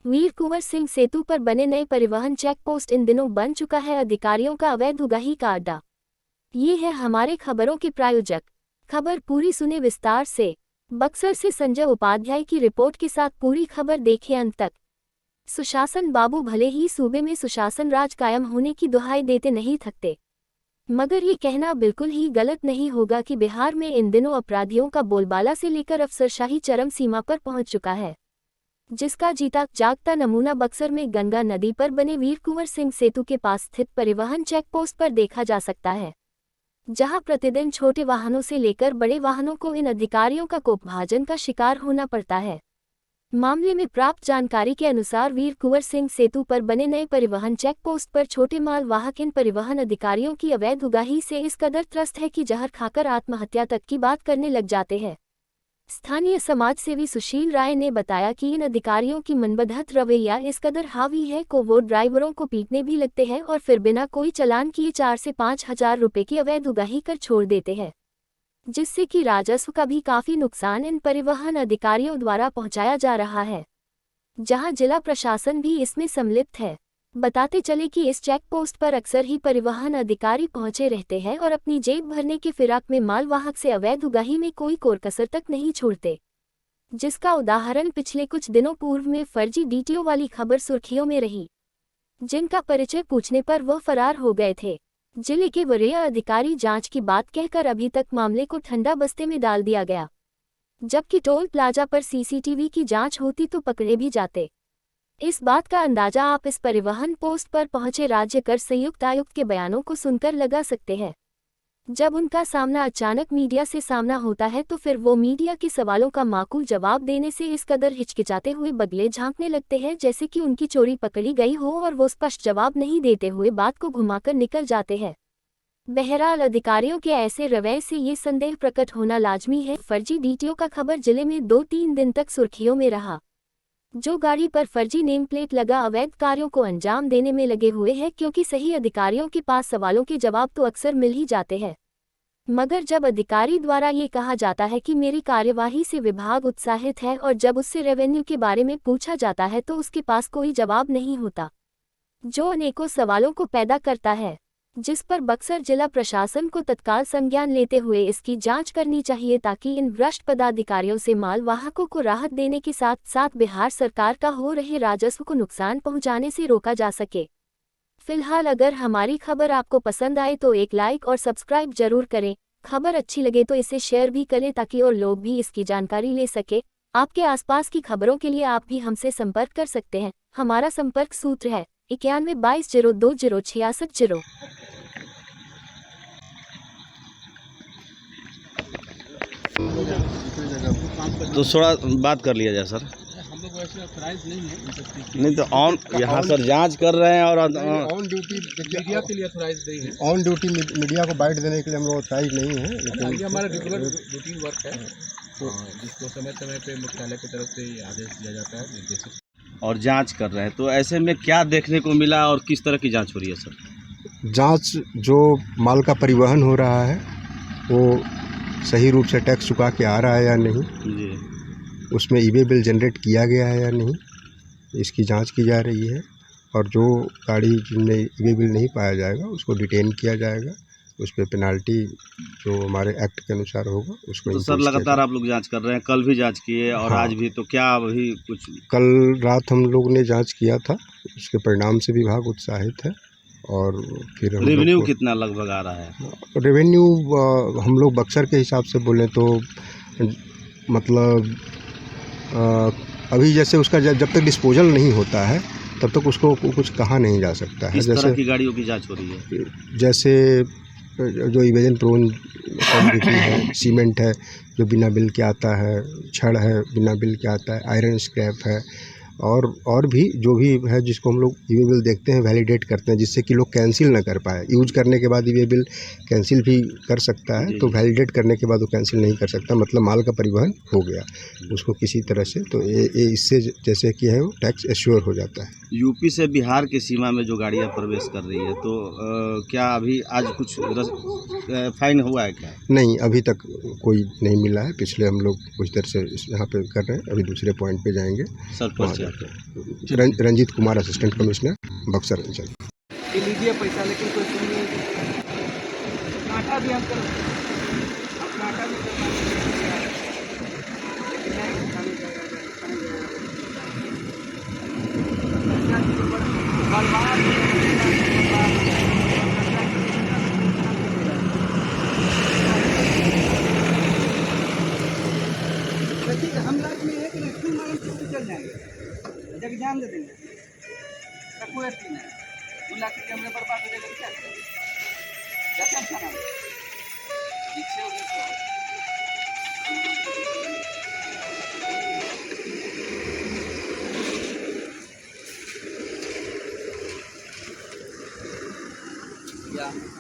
वीर कुंवर सिंह सेतु पर बने नए परिवहन चेक पोस्ट इन दिनों बन चुका है अधिकारियों का अवैध उगाही का अड्डा। ये है हमारे खबरों के प्रायोजक। खबर पूरी सुने विस्तार से। बक्सर से संजय उपाध्याय की रिपोर्ट के साथ पूरी खबर देखें अंत तक। सुशासन बाबू भले ही सूबे में सुशासन राज कायम होने की दुहाई देते नहीं थकते, मगर ये कहना बिल्कुल ही गलत नहीं होगा कि बिहार में इन दिनों अपराधियों का बोलबाला से लेकर अफसरशाही चरम सीमा पर पहुंच चुका है, जिसका जीता जागता नमूना बक्सर में गंगा नदी पर बने वीर कुंवर सिंह सेतु के पास स्थित परिवहन चेक पोस्ट पर देखा जा सकता है, जहां प्रतिदिन छोटे वाहनों से लेकर बड़े वाहनों को इन अधिकारियों का कोपभाजन का शिकार होना पड़ता है। मामले में प्राप्त जानकारी के अनुसार वीर कुंवर सिंह सेतु पर बने नए परिवहन चेक पोस्ट पर छोटे माल वाहक इन परिवहन अधिकारियों की अवैध उगाही से इस कदर त्रस्त है कि जहर खाकर आत्महत्या तक की बात करने लग जाते हैं। स्थानीय समाजसेवी सुशील राय ने बताया कि इन अधिकारियों की मनबदहत रवैया इस कदर हावी है कि वो ड्राइवरों को पीटने भी लगते हैं और फिर बिना कोई चालान किए 4 से 5 हजार रुपए की अवैध उगाही कर छोड़ देते हैं, जिससे कि राजस्व का भी काफी नुकसान इन परिवहन अधिकारियों द्वारा पहुंचाया जा रहा है, जहां जिला प्रशासन भी इसमें सम्मिलित है। बताते चले कि इस चेक पोस्ट पर अक्सर ही परिवहन अधिकारी पहुंचे रहते हैं और अपनी जेब भरने के फिराक में मालवाहक से अवैध उगाही में कोई कोर कसर तक नहीं छोड़ते, जिसका उदाहरण पिछले कुछ दिनों पूर्व में फर्जी डीटीओ वाली खबर सुर्खियों में रही, जिनका परिचय पूछने पर वह फरार हो गए थे। जिले के वरीय अधिकारी जांच की बात कहकर अभी तक मामले को ठंडा बस्ते में डाल दिया गया, जबकि टोल प्लाजा पर सीसीटीवी की जांच होती तो पकड़े भी जाते। इस बात का अंदाजा आप इस परिवहन पोस्ट पर पहुंचे राज्य कर संयुक्त आयुक्त के बयानों को सुनकर लगा सकते हैं। जब उनका सामना अचानक मीडिया से सामना होता है तो फिर वो मीडिया के सवालों का माकूल जवाब देने से इस कदर हिचकिचाते हुए बगले झांकने लगते हैं जैसे कि उनकी चोरी पकड़ी गई हो और वो स्पष्ट जवाब नहीं देते हुए बात को घुमाकर निकल जाते हैं। बहरहाल अधिकारियों के ऐसे रवैये से ये संदेह प्रकट होना लाजमी है। फर्जी डीटीओ का खबर जिले में 2-3 दिन तक सुर्खियों में रहा, जो गाड़ी पर फर्जी नेम प्लेट लगा अवैध कार्यों को अंजाम देने में लगे हुए हैं, क्योंकि सही अधिकारियों के पास सवालों के जवाब तो अक्सर मिल ही जाते हैं, मगर जब अधिकारी द्वारा ये कहा जाता है कि मेरी कार्यवाही से विभाग उत्साहित है और जब उससे रेवेन्यू के बारे में पूछा जाता है तो उसके पास कोई जवाब नहीं होता, जो अनेकों सवालों को पैदा करता है, जिस पर बक्सर जिला प्रशासन को तत्काल संज्ञान लेते हुए इसकी जांच करनी चाहिए ताकि इन भ्रष्ट पदाधिकारियों से मालवाहकों को राहत देने के साथ साथ बिहार सरकार का हो रहे राजस्व को नुकसान पहुंचाने से रोका जा सके। फिलहाल अगर हमारी खबर आपको पसंद आए तो एक लाइक और सब्सक्राइब जरूर करें। खबर अच्छी लगे तो इसे शेयर भी करें ताकि और लोग भी इसकी जानकारी ले सके। आपके आसपास की खबरों के लिए आप भी हमसे संपर्क कर सकते हैं। हमारा संपर्क सूत्र है 9122020660। तो थोड़ा बात कर लिया जाए सर। हम लोग वैसे ऑथराइज नहीं है नहीं तो ऑन यहाँ सर जांच कर रहे हैं और ऑन ड्यूटी मीडिया के लिए ऑथराइज नहीं है। ऑन ड्यूटी मीडिया को बाइट देने के लिए हम लोग ऑथराइज नहीं है, लेकिन ये हमारा रेगुलर रूटीन वर्क है, तो जिसको समय समय पे मुख्यालय की तरफ से आदेश दिया जाता है, निर्देशित और जांच कर रहे हैं। तो ऐसे में क्या देखने को मिला और किस तरह की जांच हो रही है सर? जांच जो माल का परिवहन हो रहा है वो सही रूप से टैक्स चुका के आ रहा है या नहीं, जी, उसमें ईवे बिल जनरेट किया गया है या नहीं, इसकी जांच की जा रही है। और जो गाड़ी जिनमें ईवे बिल नहीं पाया जाएगा उसको डिटेन किया जाएगा, उस पर पेनाल्टी जो हमारे एक्ट के अनुसार होगा उसको। तो सर लगातार आप लोग जांच कर रहे हैं, कल भी जांच किए और हाँ, आज भी, तो क्या अभी कुछ? कल रात हम लोग ने जांच किया था, उसके परिणाम से विभाग उत्साहित है। और फिर रेवेन्यू कितना लगभग आ रहा है? रेवेन्यू हम लोग बक्सर के हिसाब से बोलें तो मतलब अभी जैसे उसका जब तक डिस्पोजल नहीं होता है तब तक उसको कुछ कहा नहीं जा सकता है। किस जैसे तरह की गाड़ियों की जांच हो रही है? जैसे जो इवेजन प्रोन कमोडिटी है, सीमेंट है जो बिना बिल के आता है, छड़ है बिना बिल के आता है, आयरन स्क्रैप है, और भी जो भी है जिसको हम लोग ई वे बिल देखते हैं, वैलिडेट करते हैं, जिससे कि लोग कैंसिल ना कर पाए। यूज करने के बाद ई वे बिल कैंसिल भी कर सकता है, तो वैलिडेट करने के बाद वो कैंसिल नहीं कर सकता, मतलब माल का परिवहन हो गया उसको किसी तरह से। तो ये इससे जैसे कि है वो टैक्स एश्योर हो जाता है। यूपी से बिहार की सीमा में जो गाड़ियाँ प्रवेश कर रही है, तो क्या अभी आज कुछ फाइन हुआ है क्या? नहीं, अभी तक कोई नहीं मिला है। पिछले हम लोग कुछ देर से यहाँ पे कर रहे हैं, अभी दूसरे पॉइंट पे जाएंगे। रंजीत कुमार, असिस्टेंट कमिश्नर, बक्सर अंचल। लीजिए पैसा, लेकिन कोई सुन नहीं रही। कांटा भी हम कर कांटा भी हम लाइफ में एक फुल मारन तो चल जाएंगे, जब ध्यान दे देंगे तो कोई ऐसी नहीं। 2 लाख के हमने बर्बाद हो जाएगा, क्या करेंगे? जाते हैं खाना पीछे हो गए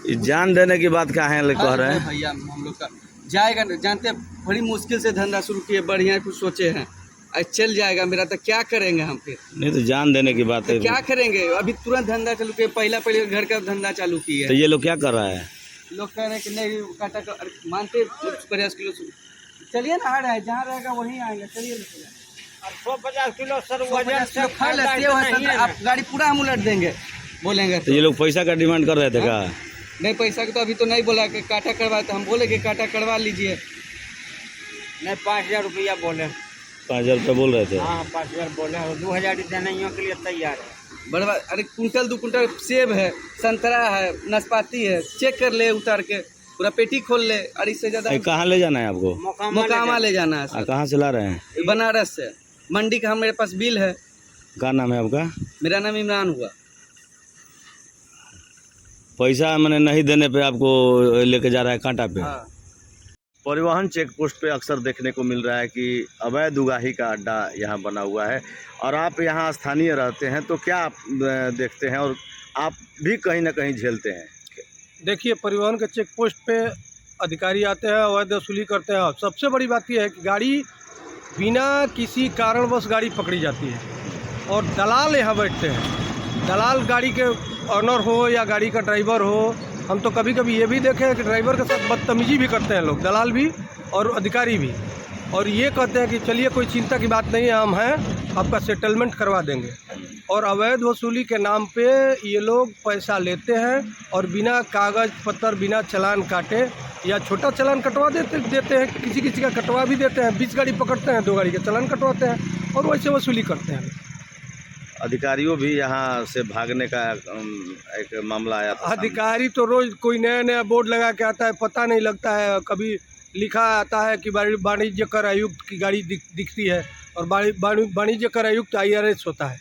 तो जान देने की बात क्या है कह रहे हैं भैया? हम लोग का जाएगा, जानते हैं बड़ी मुश्किल से धंधा शुरू किए, बढ़िया कुछ सोचे हैं, आज चल जाएगा मेरा, तो क्या करेंगे हम फिर? नहीं तो जान देने की बात है, तो क्या करेंगे? अभी तुरंत धंधा चालू किए, पहले घर का धंधा चालू किया। तो ये लोग क्या कर रहा है? लोग कह रहे हैं कि नहीं काटा मानते 50 किलो, चलिए ना, आ रहा है जहाँ रहेगा वहीं आएंगे, चलिए 150 किलो सर वजन से खा लेते हो, आप गाड़ी पूरा हम उलट देंगे बोलेंगे। तो ये लोग पैसा का डिमांड कर रहे थे क्या? नहीं, पैसा का तो अभी तो नहीं बोला कि काटा करवा, तो हम बोले कि काटा करवा लीजिए। नहीं 5000 रुपया बोले। 5000 रुपये बोल रहे थे? हाँ 5000 बोले, 2000 देने के लिए तैयार है। बड़वा, अरे कुंटल 2 कुंटल सेब है, संतरा है, नाशपाती है, चेक कर ले, उतार के पूरा पेटी खोल ले। और इससे ज्यादा कहाँ ले जाना है आपको? मोकामा ले जाना है सर। कहाँ से ला रहे हैं? बनारस से। मंडी का मेरे पास बिल है। क्या नाम है आपका? मेरा नाम इमरान हुआ। पैसा मैंने नहीं देने पे आपको लेके जा रहा है कांटा पे? हाँ। परिवहन चेक पोस्ट पे अक्सर देखने को मिल रहा है कि अवैध उगाही का अड्डा यहाँ बना हुआ है, और आप यहाँ स्थानीय रहते हैं, तो क्या आप देखते हैं और आप भी कहीं ना कहीं झेलते हैं? देखिए, परिवहन के चेक पोस्ट पे अधिकारी आते हैं, अवैध वसूली करते हैं। सबसे बड़ी बात यह है कि गाड़ी बिना किसी कारणवश गाड़ी पकड़ी जाती है और दलाल यहाँ बैठते हैं। दलाल गाड़ी के ऑनर हो या गाड़ी का ड्राइवर हो, हम तो कभी कभी ये भी देखे हैं कि ड्राइवर के साथ बदतमीजी भी करते हैं लोग, दलाल भी और अधिकारी भी, और ये कहते हैं कि चलिए कोई चिंता की बात नहीं है, हम हैं, आपका सेटलमेंट करवा देंगे। और अवैध वसूली के नाम पे ये लोग पैसा लेते हैं और बिना कागज़ पत्र, बिना चालान काटे या छोटा चालान कटवा देते हैं, किसी का कटवा भी देते हैं। 20 गाड़ी पकड़ते हैं, 2 गाड़ी का चालान कटवाते हैं और वैसे वसूली करते हैं। अधिकारियों भी यहाँ से भागने का एक मामला आया था। अधिकारी तो रोज़ कोई नया नया बोर्ड लगा के आता है, पता नहीं लगता है। कभी लिखा आता है कि वाणिज्य कर आयुक्त की गाड़ी दिखती है, और वाणिज्य कर आयुक्त IRS होता है,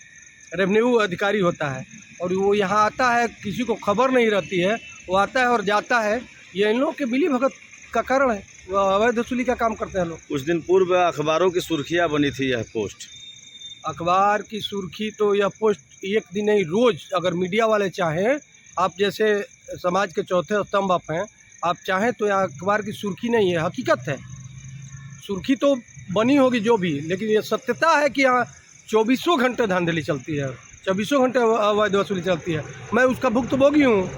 रेवेन्यू अधिकारी होता है, और वो यहाँ आता है, किसी को खबर नहीं रहती है, वो आता है और जाता है। ये इन लोगों के मिली भगत का कारण है, वो अवैध वसूली का काम करते हैं लोग। कुछ दिन पूर्व अखबारों की सुर्खियाँ बनी थी यह पोस्ट। अखबार की सुर्खी तो यह पोस्ट एक दिन नहीं, रोज़ अगर मीडिया वाले चाहें, आप जैसे समाज के चौथे स्तंभ आप हैं, आप चाहें तो यह अखबार की सुर्खी नहीं है, हकीकत है। सुर्खी तो बनी होगी जो भी, लेकिन ये सत्यता है कि यहाँ 24 घंटे धांधली चलती है, 24 घंटे अवैध वसूली चलती है। मैं उसका भुक्तभोगी हूँ।